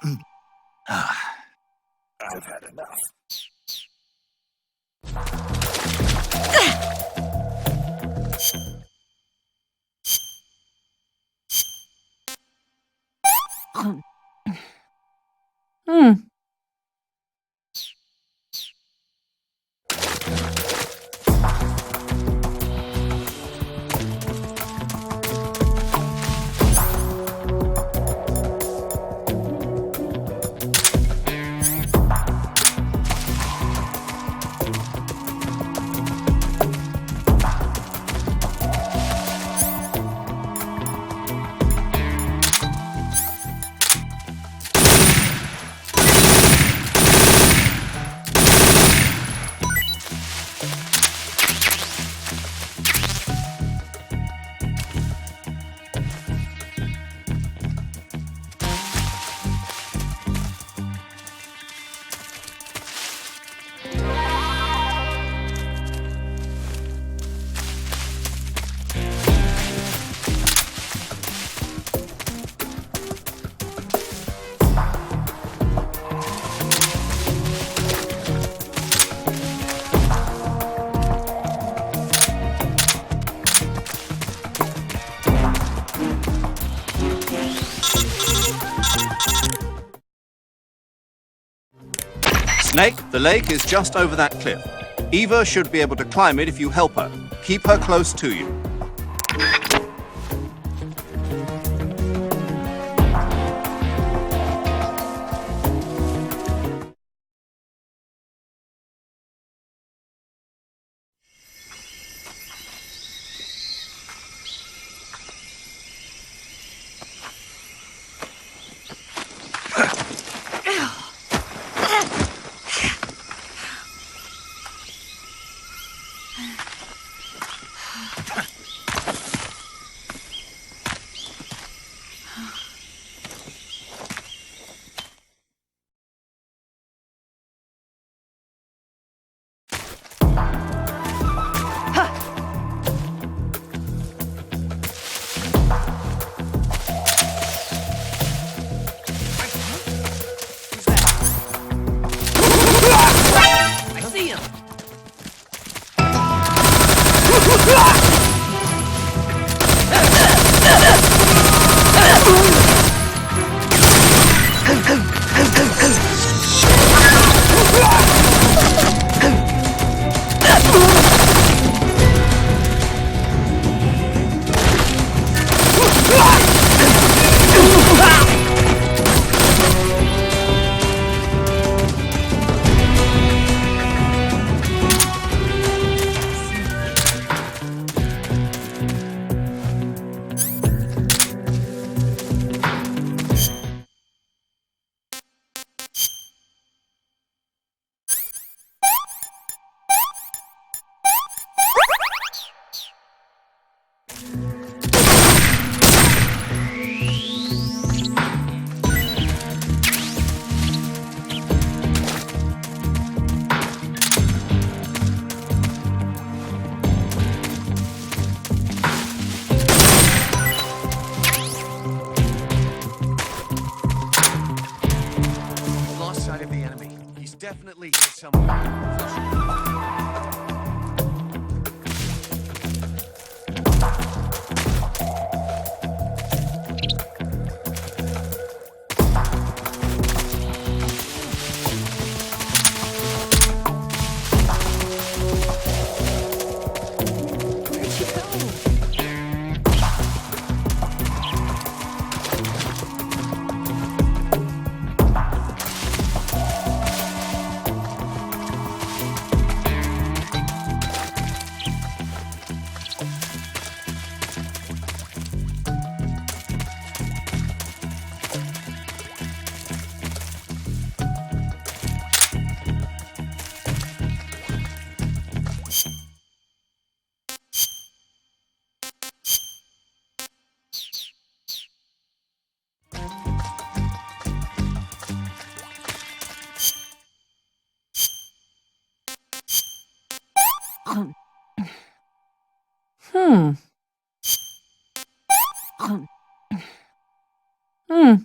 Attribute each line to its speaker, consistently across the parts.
Speaker 1: I've had enough.
Speaker 2: Hmm.
Speaker 3: Snake, the lake is just over that cliff. Eva should be able to climb it if you help her. Keep her close to you.
Speaker 4: Lost sight of the enemy. He's definitely here somewhere.
Speaker 2: Hmm. Hmm.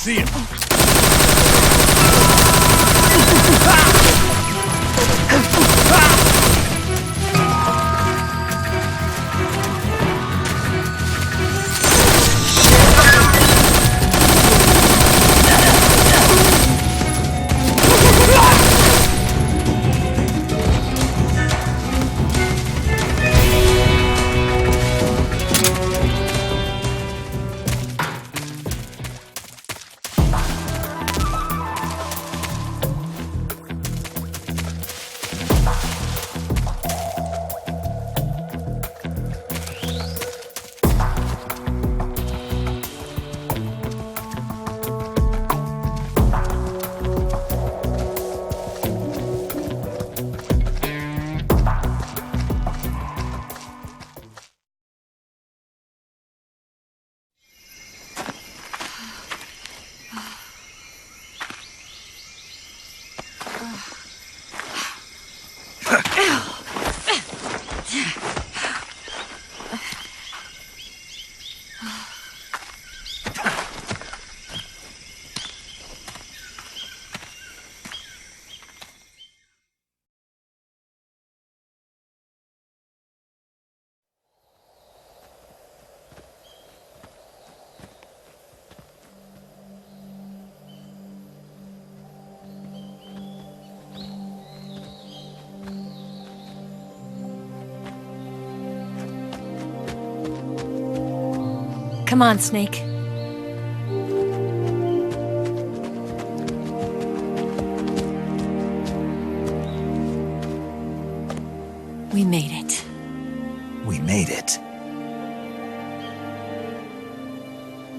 Speaker 1: see him.
Speaker 5: Come on, Snake. We made it.
Speaker 1: We made it.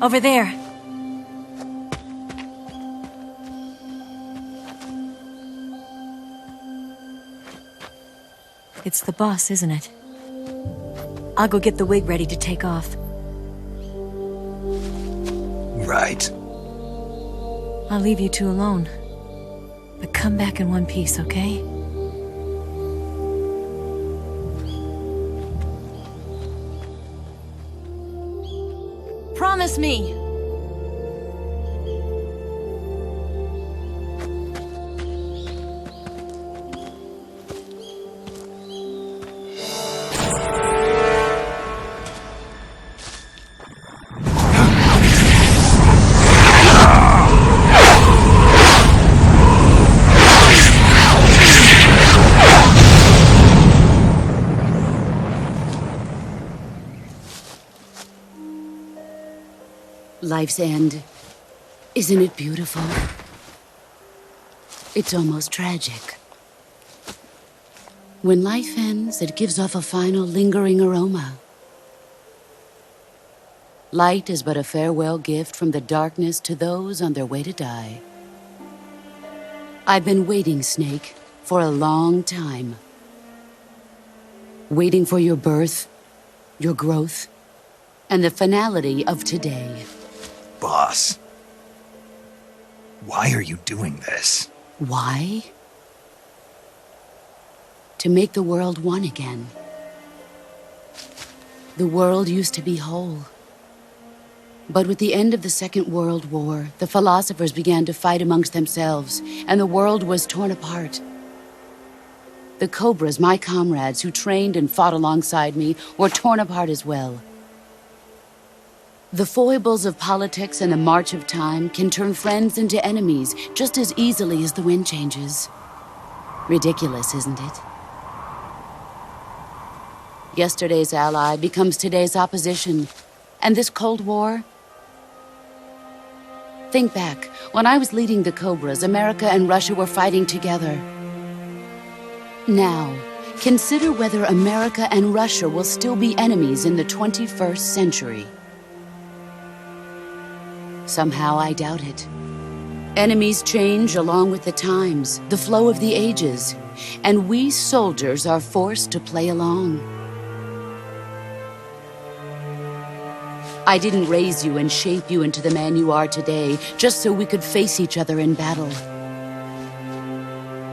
Speaker 5: Over there. It's the boss, isn't it? I'll go get the wig ready to take off.
Speaker 1: Right.
Speaker 5: I'll leave you two alone. But come back in one piece, okay? Promise me!
Speaker 6: Life's end. Isn't it beautiful? It's almost tragic. When life ends, it gives off a final lingering aroma. Light is but a farewell gift from the darkness to those on their way to die. I've been waiting, Snake, for a long time. Waiting for your birth, your growth, and the finality of today.
Speaker 1: Boss. Why are you doing this?
Speaker 6: Why? To make the world one again. The world used to be whole. But with the end of the Second World War, the philosophers began to fight amongst themselves, and the world was torn apart. The Cobras, my comrades who trained and fought alongside me, were torn apart as well. The foibles of politics and the march of time can turn friends into enemies just as easily as the wind changes. Ridiculous, isn't it? Yesterday's ally becomes today's opposition, and this Cold War? Think back, when I was leading the Cobras, America and Russia were fighting together. Now, consider whether America and Russia will still be enemies in the 21st century. Somehow I doubt it. Enemies change along with the times, the flow of the ages, and we soldiers are forced to play along. I didn't raise you and shape you into the man you are today just so we could face each other in battle.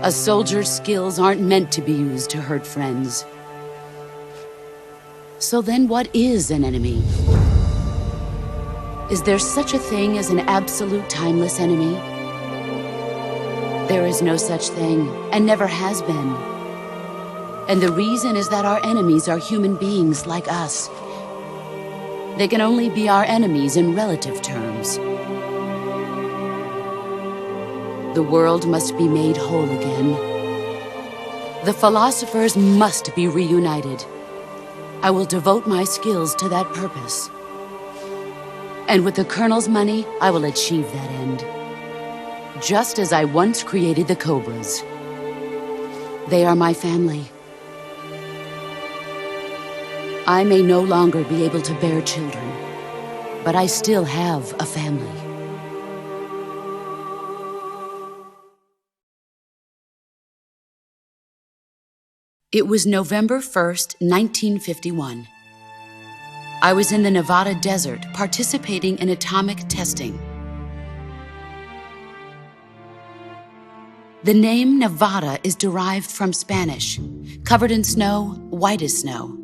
Speaker 6: A soldier's skills aren't meant to be used to hurt friends. So then what is an enemy? Is there such a thing as an absolute timeless enemy? There is no such thing, and never has been. And the reason is that our enemies are human beings like us. They can only be our enemies in relative terms. The world must be made whole again. The philosophers must be reunited. I will devote my skills to that purpose. And with the Colonel's money, I will achieve that end. Just as I once created the Cobras. They are my family. I may no longer be able to bear children, but I still have a family. It was November 1st, 1951. I was in the Nevada desert participating in atomic testing. The name Nevada is derived from Spanish, covered in snow, white as snow.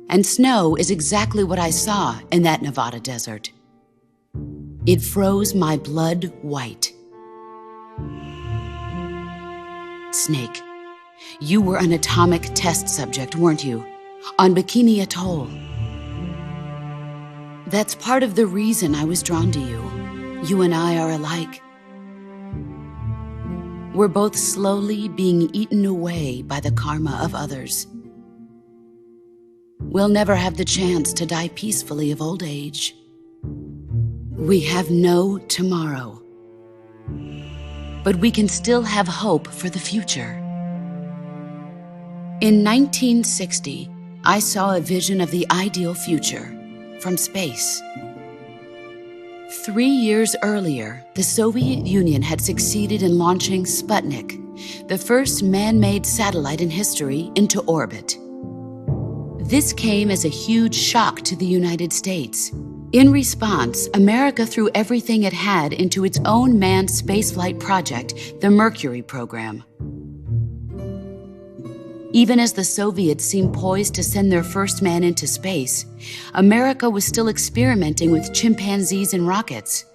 Speaker 6: And snow is exactly what I saw in that Nevada desert. It froze my blood white. Snake, you were an atomic test subject, weren't you? On Bikini Atoll. That's part of the reason I was drawn to you. You and I are alike. We're both slowly being eaten away by the karma of others. We'll never have the chance to die peacefully of old age. We have no tomorrow. But we can still have hope for the future. In 1960, I saw a vision of the ideal future from space. 3 years earlier, the Soviet Union had succeeded in launching Sputnik, the first man-made satellite in history, into orbit. This came as a huge shock to the United States. In response, America threw everything it had into its own manned spaceflight project, the Mercury program. Even as the Soviets seemed poised to send their first man into space, America was still experimenting with chimpanzees and rockets.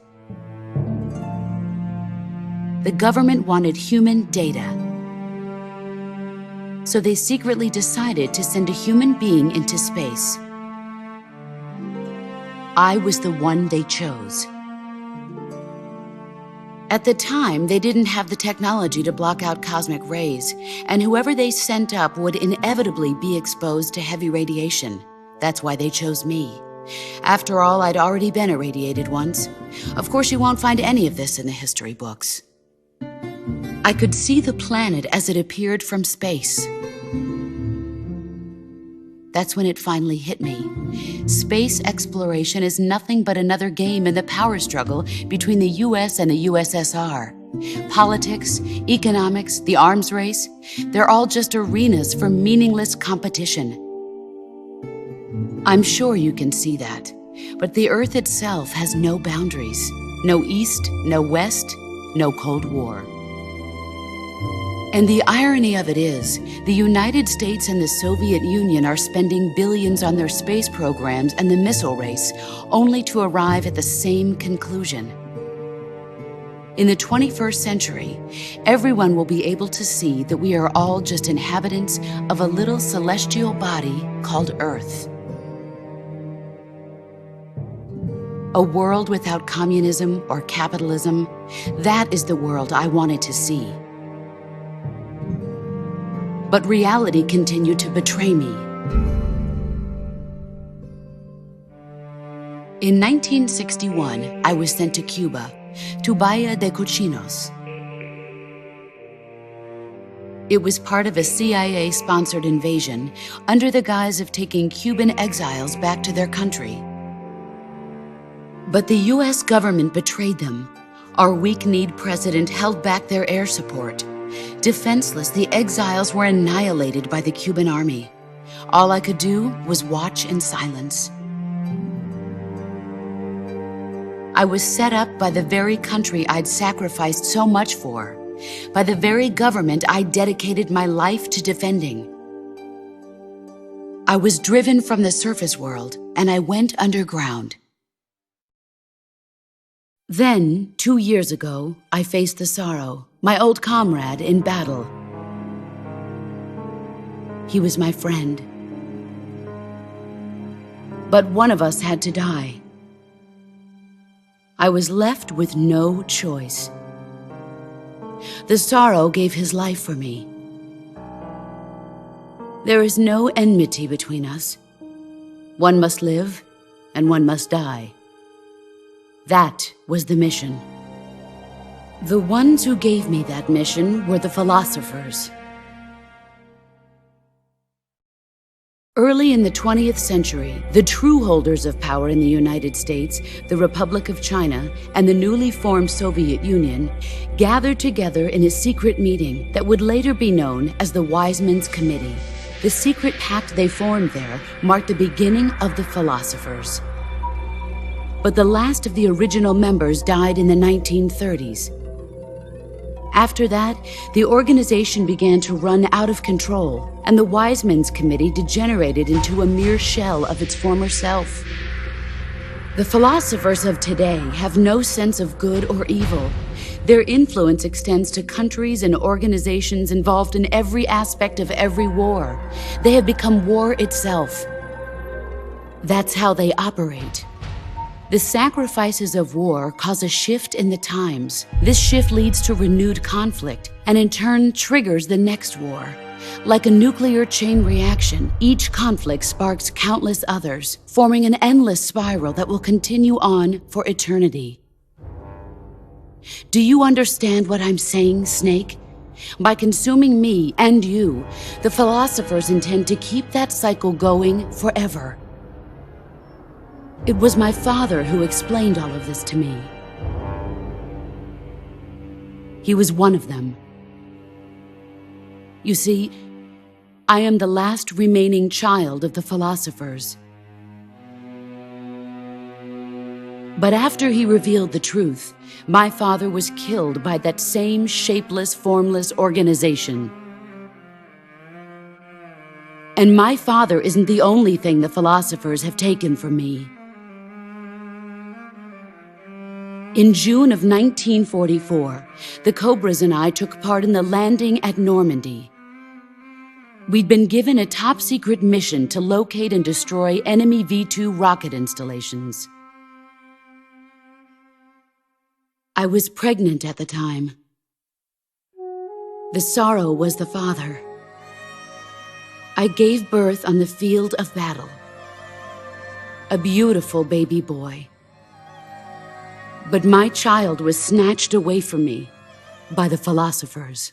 Speaker 6: The government wanted human data. So they secretly decided to send a human being into space. I was the one they chose. At the time, they didn't have the technology to block out cosmic rays, and whoever they sent up would inevitably be exposed to heavy radiation. That's why they chose me. After all, I'd already been irradiated once. Of course, you won't find any of this in the history books. I could see the planet as it appeared from space. That's when it finally hit me. Space exploration is nothing but another game in the power struggle between the US and the USSR. Politics, economics, the arms race, they're all just arenas for meaningless competition. I'm sure you can see that, but the Earth itself has no boundaries. No East, no West, no Cold War. And the irony of it is, the United States and the Soviet Union are spending billions on their space programs and the missile race, only to arrive at the same conclusion. In the 21st century, everyone will be able to see that we are all just inhabitants of a little celestial body called Earth. A world without communism or capitalism, that is the world I wanted to see. But reality continued to betray me. In 1961, I was sent to Cuba, to Bahia de Cochinos. It was part of a CIA-sponsored invasion under the guise of taking Cuban exiles back to their country. But the US government betrayed them. Our weak-kneed president held back their air support. Defenseless, the exiles were annihilated by the Cuban army. All I could do was watch in silence. I was set up by the very country I'd sacrificed so much for, by the very government I dedicated my life to defending. I was driven from the surface world, and I went underground. Then, 2 years ago, I faced the Sorrow, my old comrade in battle. He was my friend. But one of us had to die. I was left with no choice. The Sorrow gave his life for me. There is no enmity between us. One must live, and one must die. That was the mission. The ones who gave me that mission were the philosophers. Early in the 20th century, the true holders of power in the United States, the Republic of China, and the newly formed Soviet Union gathered together in a secret meeting that would later be known as the Wise Men's Committee. The secret pact they formed there marked the beginning of the philosophers. But the last of the original members died in the 1930s. After that, the organization began to run out of control, and the Wise Men's Committee degenerated into a mere shell of its former self. The philosophers of today have no sense of good or evil. Their influence extends to countries and organizations involved in every aspect of every war. They have become war itself. That's how they operate. The sacrifices of war cause a shift in the times. This shift leads to renewed conflict, and in turn triggers the next war. Like a nuclear chain reaction, each conflict sparks countless others, forming an endless spiral that will continue on for eternity. Do you understand what I'm saying, Snake? By consuming me and you, the philosophers intend to keep that cycle going forever. It was my father who explained all of this to me. He was one of them. You see, I am the last remaining child of the philosophers. But after he revealed the truth, my father was killed by that same shapeless, formless organization. And my father isn't the only thing the philosophers have taken from me. In June of 1944, the Cobras and I took part in the landing at Normandy. We'd been given a top-secret mission to locate and destroy enemy V-2 rocket installations. I was pregnant at the time. The Sorrow was the father. I gave birth on the field of battle. A beautiful baby boy. But my child was snatched away from me by the philosophers.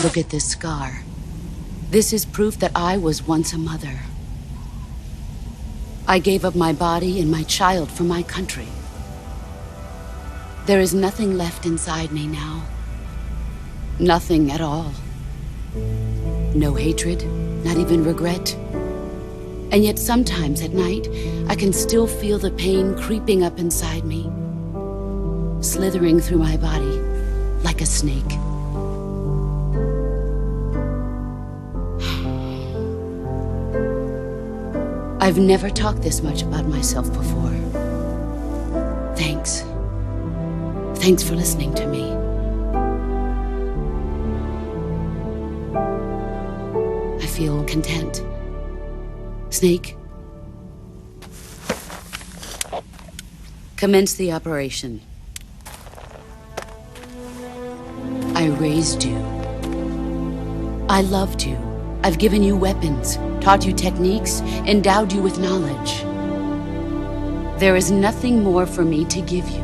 Speaker 6: Look at this scar. This is proof that I was once a mother. I gave up my body and my child for my country. There is nothing left inside me now. Nothing at all. No hatred, not even regret. And yet sometimes at night, I can still feel the pain creeping up inside me, slithering through my body like a snake. I've never talked this much about myself before. Thanks. Thanks for listening to me. I feel content. Snake, commence the operation. I raised you. I loved you. I've given you weapons, taught you techniques, endowed you with knowledge. There is nothing more for me to give you.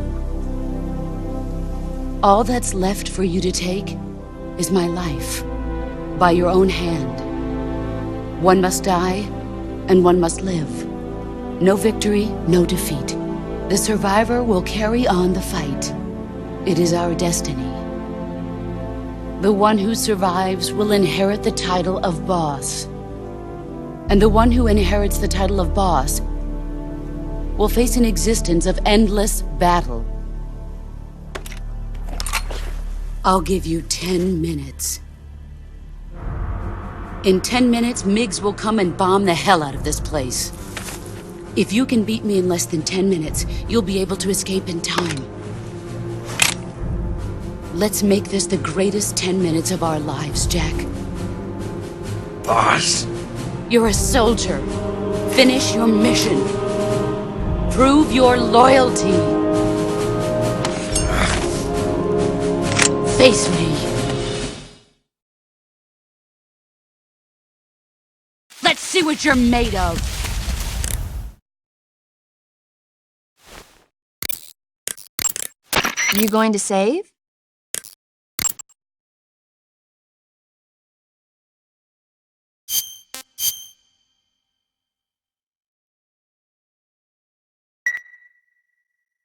Speaker 6: All that's left for you to take is my life, by your own hand. One must die, and one must live. No victory, no defeat. The survivor will carry on the fight. It is our destiny. The one who survives will inherit the title of boss. And the one who inherits the title of boss will face an existence of endless battle. I'll give you 10 minutes. In 10 minutes, Miggs will come and bomb the hell out of this place. If you can beat me in less than 10 minutes, you'll be able to escape in time. Let's make this the greatest 10 minutes of our lives, Jack.
Speaker 1: Boss.
Speaker 6: You're a soldier. Finish your mission. Prove your loyalty. Face me. Let's see what you're made of.
Speaker 7: You going to save?